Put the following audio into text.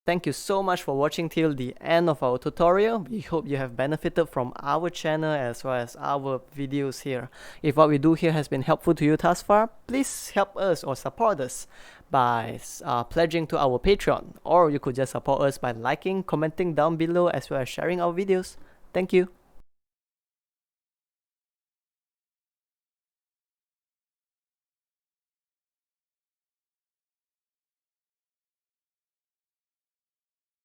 Thank you so much for watching till the end of our tutorial. We hope you have benefited from our channel as well as our videos here. If what we do here has been helpful to you thus far, please help us or support us by pledging to our Patreon, or you could just support us by liking, commenting down below as well as sharing our videos. Thank you.